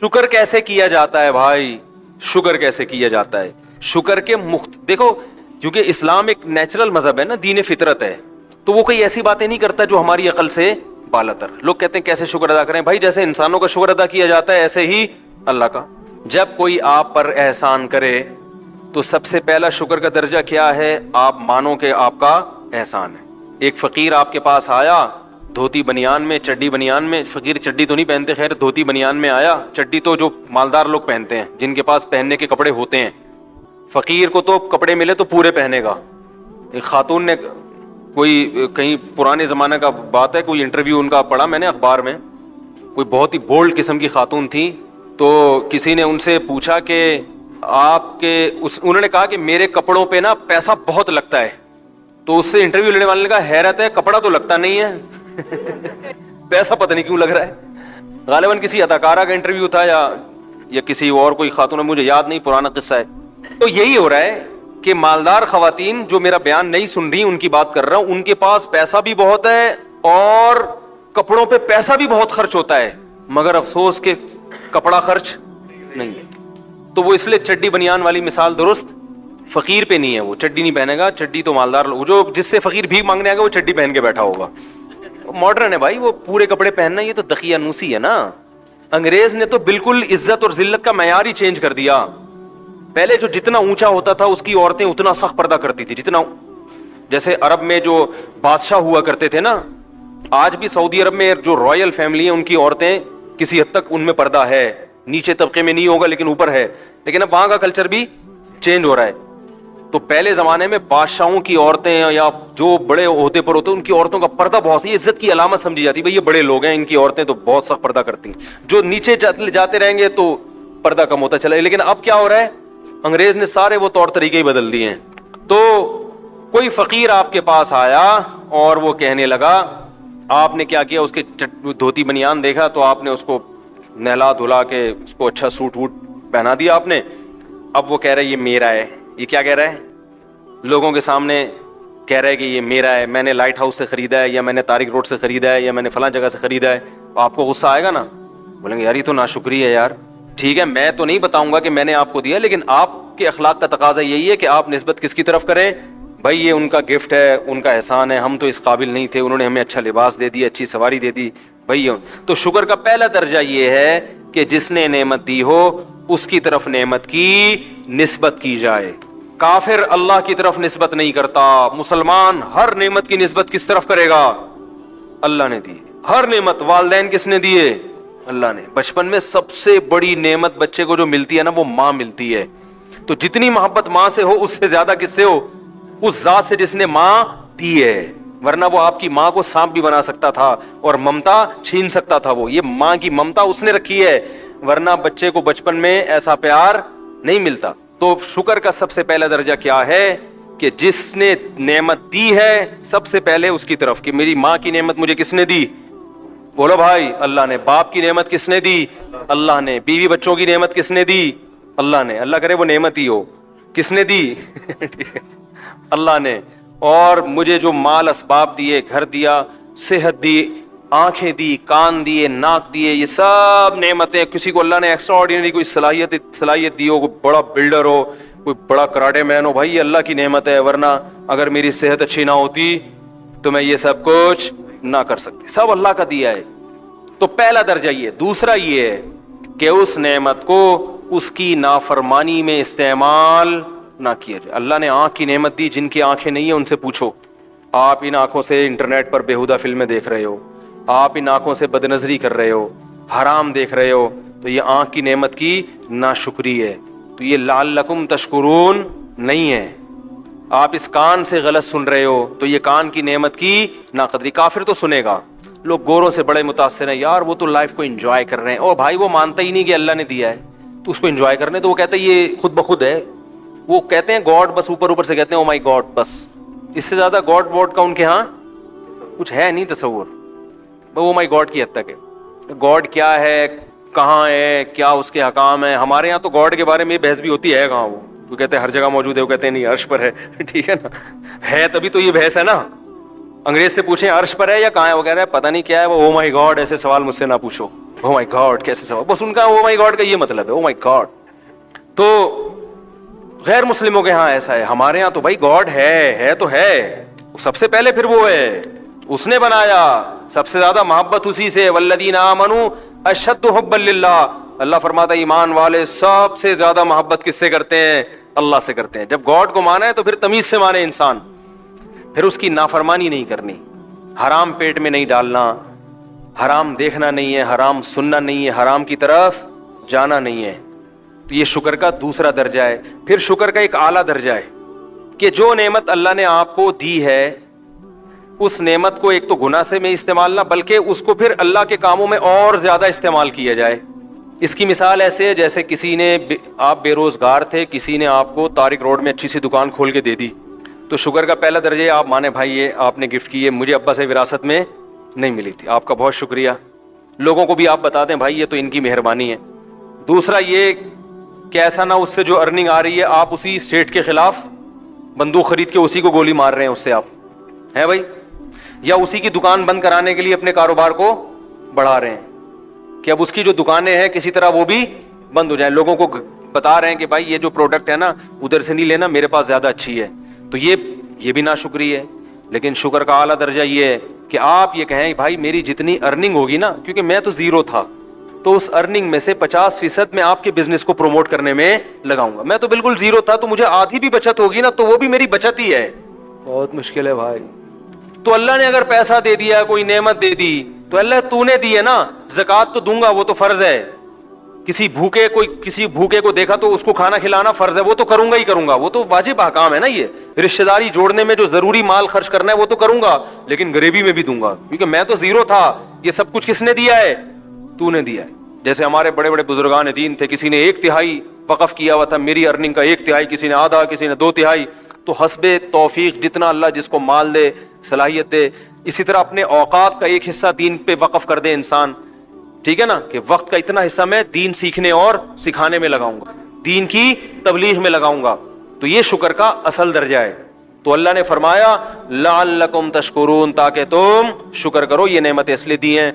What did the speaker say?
شکر کیسے کیا جاتا ہے بھائی؟ شکر کیسے کیا جاتا ہے؟ شکر کے دیکھو، کیونکہ اسلام ایک نیچرل مذہب ہے نا، دین فطرت ہے، تو وہ کوئی ایسی باتیں نہیں کرتا جو ہماری عقل سے بالاتر. لوگ کہتے ہیں کیسے شکر ادا کریں؟ بھائی جیسے انسانوں کا شکر ادا کیا جاتا ہے ایسے ہی اللہ کا. جب کوئی آپ پر احسان کرے تو سب سے پہلا شکر کا درجہ کیا ہے؟ آپ مانو کہ آپ کا احسان ہے. ایک فقیر آپ کے پاس آیا دھوتی بنیان میں، چڈی بنیان میں، فقیر چڈی تو نہیں پہنتے، خیر دھوتی بنیان میں آیا. چڈی تو جو مالدار لوگ پہنتے ہیں، جن کے پاس پہننے کے کپڑے ہوتے ہیں. فقیر کو تو کپڑے ملے تو پورے پہنے گا. ایک خاتون نے، کوئی کہیں پرانے زمانہ کا بات ہے، کوئی انٹرویو ان کا پڑھا میں نے اخبار میں، کوئی بہت ہی بولڈ قسم کی خاتون تھی. تو کسی نے ان سے پوچھا کہ آپ کے انہوں نے کہا کہ میرے کپڑوں پہ نا پیسہ بہت لگتا ہے. تو اس سے انٹرویو لینے والے نے کہا حیرت ہے، کپڑا تو لگتا نہیں ہے پیسہ پتہ نہیں کیوں لگ رہا ہے. غالباً کسی اداکارہ کا انٹرویو تھا یا کسی اور کوئی خاتون، مجھے یاد نہیں، پرانا قصہ ہے. تو یہی ہو رہا ہے کہ مالدار خواتین جو میرا بیان نہیں سن رہی ان کی بات کر رہا ہوں، ان کے پاس پیسہ بھی بہت ہے اور کپڑوں پہ پیسہ بھی بہت خرچ ہوتا ہے، مگر افسوس کہ کپڑا خرچ نہیں ہے. تو وہ اس لیے چڈی بنیان والی مثال درست فقیر پہ نہیں ہے. وہ چڈی نہیں پہنے گا، چڈی تو مالدار لوگ، جو جس سے فقیر بھیک مانگنے آئے گا وہ چڈی پہن کے بیٹھا ہوگا. ماڈرن ہے بھائی، وہ پورے کپڑے پہننا یہ تو دقیانوسی ہے نا. انگریز نے تو بالکل عزت اور ذلت کا معیار ہی چینج کر دیا. پہلے جو جتنا اونچا ہوتا تھا اس کی عورتیں اتنا سخت پردہ کرتی تھی، جتنا جیسے عرب میں جو بادشاہ ہوا کرتے تھے نا، آج بھی سعودی عرب میں جو رائل فیملی ہیں ان کی عورتیں کسی حد تک ان میں پردہ ہے، نیچے طبقے میں نہیں ہوگا لیکن اوپر ہے. لیکن اب وہاں کا کلچر بھی چینج ہو رہا ہے. تو پہلے زمانے میں بادشاہوں کی عورتیں یا جو بڑے عہدے پر ہوتے ہیں ان کی عورتوں کا پردہ بہت سی عزت کی علامت سمجھی جاتی ہے. بھئی یہ بڑے لوگ ہیں، ان کی عورتیں تو بہت سخت پردہ کرتی ہیں. جو نیچے جاتے رہیں گے تو پردہ کم ہوتا چلا. لیکن اب کیا ہو رہا ہے؟ انگریز نے سارے وہ طور طریقے ہی بدل دیے ہیں. تو کوئی فقیر آپ کے پاس آیا اور وہ کہنے لگا، آپ نے کیا کیا؟ اس کے دھوتی بنیان دیکھا تو آپ نے اس کو نہلا دھلا کے اس کو اچھا سوٹ ووٹ پہنا دیا آپ نے. اب وہ کہہ رہا ہے یہ میرا ہے. یہ کیا کہہ رہا ہے؟ لوگوں کے سامنے کہہ رہا ہے کہ یہ میرا ہے، میں نے لائٹ ہاؤس سے خریدا ہے، یا میں نے طارق روڈ سے خریدا ہے، یا میں نے فلاں جگہ سے خریدا ہے. آپ کو غصہ آئے گا نا، بولیں گے یار یہ تو ناشکری ہے یار. ٹھیک ہے، میں تو نہیں بتاؤں گا کہ میں نے آپ کو دیا، لیکن آپ کے اخلاق کا تقاضا یہی ہے کہ آپ نسبت کس کی طرف کریں؟ بھائی یہ ان کا گفٹ ہے، ان کا احسان ہے، ہم تو اس قابل نہیں تھے، انہوں نے ہمیں اچھا لباس دے دیا، اچھی سواری دے دی. بھائی تو شکر کا پہلا درجہ یہ ہے کہ جس نے نعمت دی ہو اس کی طرف نعمت کی نسبت کی جائے. کافر اللہ کی طرف نسبت نہیں کرتا، مسلمان ہر نعمت کی نسبت کس طرف کرے گا؟ اللہ نے دی ہر نعمت. والدین کس نے دیے؟ اللہ نے. بچپن میں سب سے بڑی نعمت بچے کو جو ملتی ہے نا وہ ماں ملتی ہے. تو جتنی محبت ماں سے ہو اس سے زیادہ کس سے ہو؟ اس ذات سے جس نے ماں دی ہے. ورنہ وہ آپ کی ماں کو سانپ بھی بنا سکتا تھا اور ممتا چھین سکتا تھا. وہ یہ ماں کی ممتا اس نے رکھی ہے، ورنہ بچے کو بچپن میں ایسا پیار نہیں ملتا. تو شکر کا سب سے پہلا درجہ کیا ہے کہ جس نے نعمت دی ہے سب سے پہلے اس کی طرف، کہ میری ماں کی نعمت مجھے کس نے دی؟ بولو بھائی، اللہ نے. باپ کی نعمت کس نے دی؟ اللہ نے. بیوی بچوں کی نعمت کس نے دی؟ اللہ نے. اللہ کرے وہ نعمت ہی ہو. کس نے دی؟ اللہ نے. اور مجھے جو مال اسباب دیے، گھر دیا، صحت دی، آنکھیں دی، کان دیے، ناک دیے، یہ سب نعمتیں. کسی کو اللہ نے ایکسٹرا آرڈینری کوئی صلاحیت دی ہو، کوئی بڑا بلڈر ہو، کوئی بڑا کراٹے مین ہو، بھائی یہ اللہ کی نعمت ہے. ورنہ اگر میری صحت اچھی نہ ہوتی تو میں یہ سب کچھ نہ کر سکتی. سب اللہ کا دیا ہے. تو پہلا درجہ یہ. دوسرا یہ ہے کہ اس نعمت کو اس کی نافرمانی میں استعمال نہ کیا جائے. اللہ نے آنکھ کی نعمت دی، جن کی آنکھیں نہیں ہیں ان سے پوچھو. آپ ان آنکھوں سے انٹرنیٹ پر بیہودہ فلمیں دیکھ رہے ہو، آپ ان آنکھوں سے بدنظری کر رہے ہو، حرام دیکھ رہے ہو، تو یہ آنکھ کی نعمت کی ناشکری ہے. تو یہ لعلکم تشکرون نہیں ہے. آپ اس کان سے غلط سن رہے ہو تو یہ کان کی نعمت کی ناقدری. کافر تو سنے گا. لوگ گوروں سے بڑے متاثر ہیں، یار وہ تو لائف کو انجوائے کر رہے ہیں. او بھائی وہ مانتا ہی نہیں کہ اللہ نے دیا ہے تو اس کو انجوائے کرنے تو. وہ کہتا ہے یہ خود بخود ہے. وہ کہتے ہیں گاڈ، بس اوپر سے کہتے ہیں او مائی گاڈ. بس اس سے زیادہ گاڈ وارڈ کا ان کے ہاں کچھ ہے نہیں تصور. او مائی گاڈ کی حد تک ہے. گاڈ کیا ہے، کہاں ہے، کیا اس کے حکام ہیں. ہمارے یہاں تو گاڈ کے بارے میں بحث بھی ہوتی ہے. کہاں وہ کہتے ہیں ہر جگہ موجود ہے، وہ کہتے ہیں نہیں عرش پر ہے. ٹھیک ہے نا، ہے تبھی تو یہ بحث ہے نا. انگریز سے پوچھیں عرش پر ہے یا کہاں ہے، وہ کہہ رہا ہے پتہ نہیں کیا ہے وہ. او مائی گاڈ ایسے سوال مجھ سے نہ پوچھو. او مائی گاڈ کیسے ثواب, بس ان کا او مائی گاڈ کا یہ مطلب ہے, او مائی گاڈ. تو غیر مسلموں کے ہاں ایسا ہے, ہمارے ہاں تو بھائی گاڈ ہے تو ہے, سب سے پہلے پھر وہ ہے, اس نے بنایا, سب سے زیادہ محبت اسی سے. والذین آمنوا اشد حبا للہ, اللہ فرماتا ہے ایمان والے سب سے زیادہ محبت کس سے کرتے ہیں؟ اللہ سے کرتے ہیں. جب گاڈ کو مانا ہے تو پھر تمیز سے مانے انسان, پھر اس کی نافرمانی نہیں کرنی, حرام پیٹ میں نہیں ڈالنا, حرام دیکھنا نہیں ہے, حرام سننا نہیں ہے, حرام کی طرف جانا نہیں ہے. تو یہ شکر کا دوسرا درجہ ہے. پھر شکر کا ایک اعلیٰ درجہ ہے کہ جو نعمت اللہ نے آپ کو دی ہے, اس نعمت کو ایک تو گناہ سے میں استعمال نہ, بلکہ اس کو پھر اللہ کے کاموں میں اور زیادہ استعمال کیا جائے. اس کی مثال ایسے ہے جیسے کسی نے, آپ بے روزگار تھے, کسی نے آپ کو طارق روڈ میں اچھی سی دکان کھول کے دے دی, تو شکر کا پہلا درجہ آپ مانے بھائی یہ آپ نے گفٹ کی ہے, مجھے ابا سے وراثت میں نہیں ملی تھی, آپ کا بہت شکریہ. لوگوں کو بھی آپ بتا دیں بھائی یہ تو ان کی مہربانی ہے. دوسرا یہ کہ ایسا نہ اس سے جو ارننگ آ رہی ہے آپ اسی اسٹیٹ کے خلاف بندوق خرید کے اسی کو گولی مار رہے ہیں, اس سے آپ ہیں بھائی, یا اسی کی دکان بند کرانے کے لیے اپنے کاروبار کو بڑھا رہے ہیں کہ اب اس کی جو دکانیں ہیں کسی طرح وہ بھی بند ہو جائیں. لوگوں کو بتا رہے ہیں کہ بھائی یہ جو پروڈکٹ ہے نا ادھر سے نہیں لینا, میرے پاس زیادہ اچھی ہے. تو یہ بھی ناشکری ہے. لیکن شکر کا اعلیٰ درجہ یہ ہے کہ آپ یہ کہیں بھائی میری جتنی ارننگ ہوگی نا, کیونکہ میں تو زیرو تھا, تو اس ارننگ میں سے 50% میں آپ کے بزنس کو پروموٹ کرنے میں لگاؤں گا. میں تو بالکل زیرو تھا, تو مجھے آدھی بھی بچت ہوگی نا تو وہ بھی میری بچت ہی ہے. بہت مشکل ہے بھائی. تو اللہ نے اگر پیسہ دے دیا, کوئی نعمت دے دی, تو اللہ تو نے دی ہے نا, زکوٰۃ تو دوں گا, وہ تو فرض ہے. کسی بھوکے کو دیکھا تو اس کو کھانا کھلانا فرض ہے, وہ تو کروں گا ہی کروں گا, وہ تو واجب احکام ہے نا. یہ رشتہ داری جوڑنے میں جو ضروری مال خرچ کرنا ہے وہ تو کروں گا, لیکن غریبی میں بھی دوں گا, کیونکہ میں تو زیرو تھا. یہ سب کچھ کس نے دیا ہے؟ تو نے دیا ہے. جیسے ہمارے بڑے بڑے بزرگان دین تھے, کسی نے 1/3 وقف کیا ہوا تھا, میری ارننگ کا 1/3, کسی نے آدھا, کسی نے 2/3. تو حسب توفیق جتنا اللہ جس کو مال دے, صلاحیت دے, اسی طرح اپنے اوقات کا ایک حصہ دین پہ وقف کر دے انسان, ٹھیک ہے نا, کہ وقت کا اتنا حصہ میں دین سیکھنے اور سکھانے میں لگاؤں گا, دین کی تبلیغ میں لگاؤں گا. تو یہ شکر کا اصل درجہ ہے. تو اللہ نے فرمایا لعلکم تشکرون, تاکہ تم شکر کرو, یہ نعمتیں اس لیے دی ہیں